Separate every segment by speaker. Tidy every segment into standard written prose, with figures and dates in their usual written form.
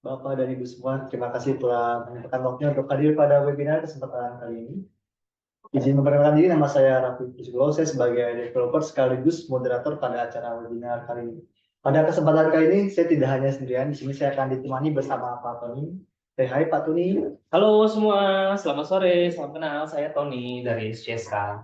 Speaker 1: Bapak dan Ibu semua, terima kasih telah menyempatkan waktunya untuk hadir pada webinar kesempatan kali ini. Izin memperkenalkan diri, nama saya Raffi Prisgolo, saya sebagai developer sekaligus moderator pada acara webinar kali ini. Pada kesempatan kali ini, saya tidak hanya sendirian, di sini saya akan ditemani bersama Pak Tony. Hai Pak Tony.
Speaker 2: Halo semua, selamat sore, salam kenal. Saya Tony dari SCSK.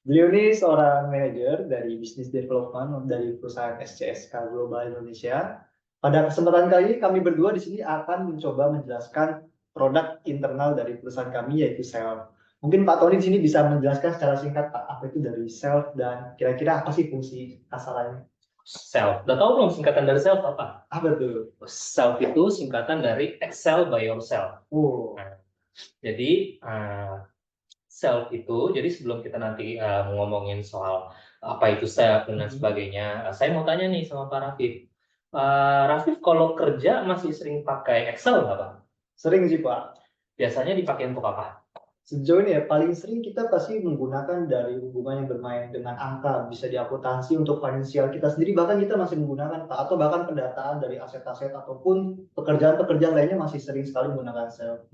Speaker 1: Beliau ini seorang manajer dari Business Development dari perusahaan SCSK Global Indonesia. Pada kesempatan kali ini kami berdua di sini akan mencoba menjelaskan produk internal dari perusahaan kami yaitu Self. Mungkin Pak Tony di sini bisa menjelaskan secara singkat Pak apa itu dari Self dan kira-kira apa sih fungsi kasarannya?
Speaker 2: Self. Udah tahu belum singkatan dari self apa?
Speaker 1: Apa tuh?
Speaker 2: Self itu singkatan dari Excel by yourself.
Speaker 1: Oh,
Speaker 2: Nah, jadi self itu, jadi sebelum kita nanti ngomongin soal apa itu self dan lain sebagainya, saya mau tanya nih sama Pak Rafif. Rafif kalau kerja masih sering pakai Excel nggak Pak?
Speaker 1: sering sih Pak.
Speaker 2: Biasanya dipakai untuk apa?
Speaker 1: Sejauh ini ya, paling sering kita pasti menggunakan dari hubungan yang bermain dengan angka, bisa di akuntansi untuk finansial kita sendiri, bahkan kita masih menggunakan, Pak, atau bahkan pendataan dari aset-aset ataupun pekerjaan-pekerjaan lainnya masih sering sekali menggunakan Excel.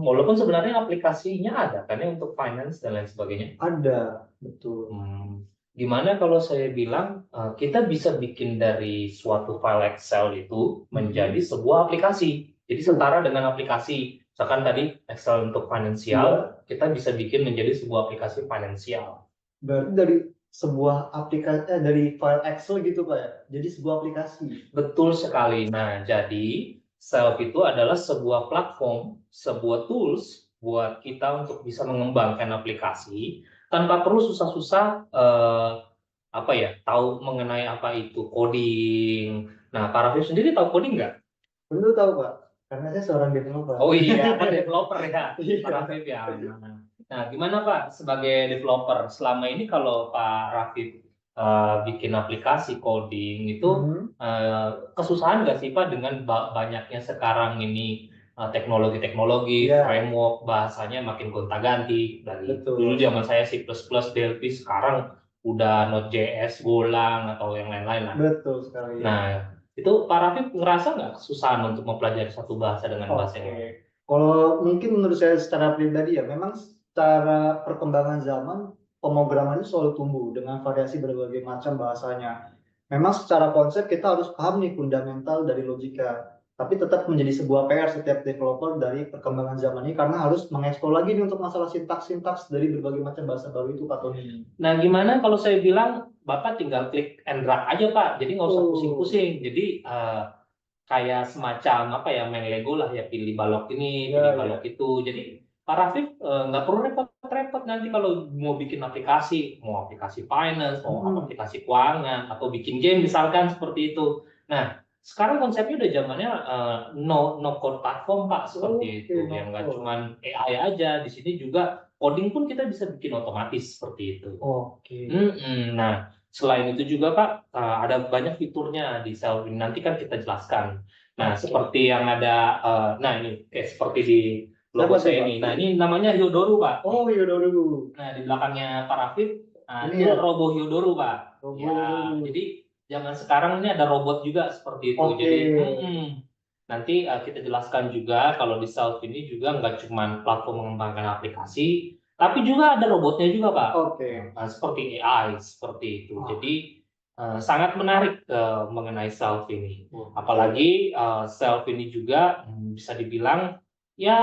Speaker 2: Walaupun sebenarnya aplikasinya ada kan ya untuk finance dan lain sebagainya.
Speaker 1: Ada, betul.
Speaker 2: Gimana kalau saya bilang kita bisa bikin dari suatu file Excel itu menjadi sebuah aplikasi. Jadi setara dengan aplikasi. Misalkan tadi Excel untuk finansial, kita bisa bikin menjadi sebuah aplikasi finansial.
Speaker 1: Berarti dari sebuah aplikasi, dari file Excel gitu Pak ya, jadi sebuah aplikasi.
Speaker 2: Betul sekali. Nah, jadi Self itu adalah sebuah platform, sebuah tools buat kita untuk bisa mengembangkan aplikasi tanpa perlu susah-susah apa ya, tahu mengenai apa itu coding. Nah, Pak Raffi sendiri tahu coding nggak?
Speaker 1: Tentu tahu Pak, karena saya seorang developer.
Speaker 2: Oh iya, Pak developer ya, Pak
Speaker 1: Iya.
Speaker 2: Raffi ya. Nah, gimana Pak sebagai developer selama ini kalau Pak Raffi bikin aplikasi coding itu kesusahan nggak sih Pak dengan banyaknya sekarang ini teknologi-teknologi,
Speaker 1: Iya,
Speaker 2: framework bahasanya makin gonta-ganti dari dulu
Speaker 1: betul.
Speaker 2: zaman saya C++, Delphi, sekarang udah Node.js, Golang atau yang lain-lain lah.
Speaker 1: Betul sekali ya.
Speaker 2: Nah, itu Pak Raffi ngerasa nggak kesusahan untuk mempelajari satu bahasa dengan bahasa yang lain?
Speaker 1: Oke. Kalau mungkin menurut saya secara pribadi ya, memang secara perkembangan zaman, pemrograman itu selalu tumbuh dengan variasi berbagai macam bahasanya. Memang secara konsep kita harus paham nih fundamental dari logika, tapi tetap menjadi sebuah PR setiap developer dari perkembangan zaman ini karena harus mengeksplor lagi nih untuk masalah sintaks-sintaks dari berbagai macam bahasa baru itu Pak Tony.
Speaker 2: Nah, gimana kalau saya bilang Bapak tinggal klik and drag aja Pak, jadi nggak usah
Speaker 1: Oh,
Speaker 2: pusing-pusing. Jadi kayak semacam apa ya, main Lego lah ya, pilih balok ini, pilih
Speaker 1: ya
Speaker 2: balok
Speaker 1: ya.
Speaker 2: itu. Jadi Pak Rafif nggak perlu repot-repot nanti kalau mau bikin aplikasi, mau aplikasi finance, mau aplikasi keuangan, atau bikin game misalkan seperti itu. Nah, sekarang konsepnya udah zamannya no code platform Pak, seperti
Speaker 1: Oke,
Speaker 2: itu. Yang nggak
Speaker 1: no.
Speaker 2: cuman AI aja, di sini juga coding pun kita bisa bikin otomatis seperti itu.
Speaker 1: Oke.
Speaker 2: Nah, selain itu juga Pak, ada banyak fiturnya di Self ini. Nanti kan kita jelaskan. Nah,
Speaker 1: Oke.
Speaker 2: seperti yang ada, nah ini kayak seperti di logo
Speaker 1: Siapa tuh
Speaker 2: saya
Speaker 1: Pak?
Speaker 2: ini. Nah, ini namanya Hyodoru Pak.
Speaker 1: Oh, Yaudah.
Speaker 2: Nah, di belakangnya Pak Rafif, nah,
Speaker 1: Ini
Speaker 2: itu
Speaker 1: ya,
Speaker 2: Robo Hyodoru Pak.
Speaker 1: logo
Speaker 2: Ya,
Speaker 1: dulu.
Speaker 2: jadi zaman sekarang ini ada robot juga seperti itu.
Speaker 1: Oke.
Speaker 2: Jadi, nanti kita jelaskan juga kalau di Self ini juga nggak cuma platform mengembangkan aplikasi, tapi juga ada robotnya juga Pak.
Speaker 1: Oke.
Speaker 2: Seperti AI seperti itu.
Speaker 1: Ah,
Speaker 2: Jadi sangat menarik mengenai Self ini.
Speaker 1: oke.
Speaker 2: Apalagi Self ini juga bisa dibilang ya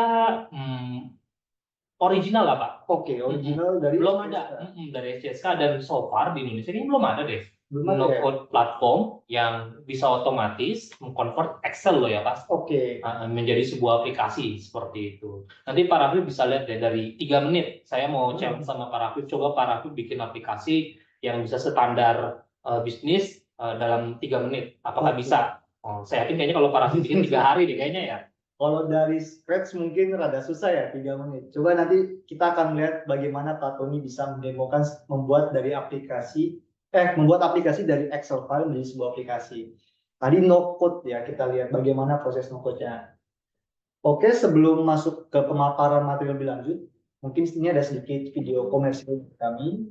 Speaker 2: original lah Pak.
Speaker 1: Oke, original dari
Speaker 2: Belum ada
Speaker 1: SPSK.
Speaker 2: dari SCSK, dan so far di Indonesia ini belum ada deh
Speaker 1: Belum ada
Speaker 2: no
Speaker 1: ya?
Speaker 2: code platform yang bisa otomatis mengkonvert Excel loh ya Pak,
Speaker 1: Oke.
Speaker 2: menjadi sebuah aplikasi seperti itu. Nanti Pak Raffi bisa lihat deh dari 3 menit. Saya mau challenge sama Pak Raffi, coba Pak Raffi bikin aplikasi yang bisa standar bisnis dalam 3 menit. Apakah
Speaker 1: Oke.
Speaker 2: bisa? Oh, saya yakin kayaknya kalau Pak Raffi bikin 3 hari deh kayaknya ya.
Speaker 1: Kalau dari scratch mungkin rada susah ya 3 menit. Coba nanti kita akan melihat bagaimana Pak Tony bisa mendemokan membuat aplikasi dari Excel file menjadi sebuah aplikasi. Tadi no code ya, kita lihat bagaimana proses no code-nya. Oke, sebelum masuk ke pemaparan materi lebih lanjut, mungkin ini ada sedikit video komersial kami.